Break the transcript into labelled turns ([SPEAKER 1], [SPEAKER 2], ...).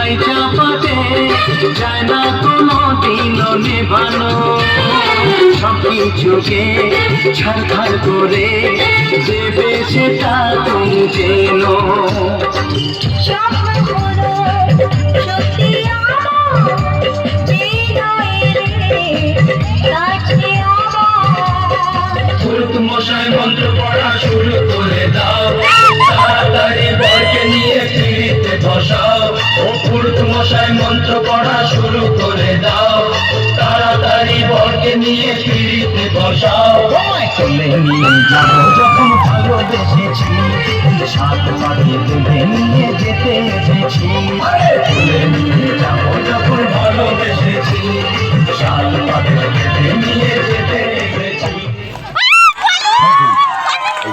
[SPEAKER 1] ছাই চাপাতে যায় না কোনো দিনও নেভানো। সবকিছুকে ছাড়খাড় করে দেবে সেটা তুমি যেন।
[SPEAKER 2] পুরুত মশাই মন্ত্র পড়া শুরু করে দাও, তাড়াতাড়ি বরকে নিয়ে পিড়িতে বসাও। ও পুরুত মশাই মন্ত্র পড়া শুরু করে দাও, তাড়াতাড়ি বরকে নিয়ে পিড়িতে বসাও।
[SPEAKER 1] চলে নিয়ে যাবো যখন ভালোবেসেছি, সাত পাকে বেঁধে নিয়ে যেতে এসেছি।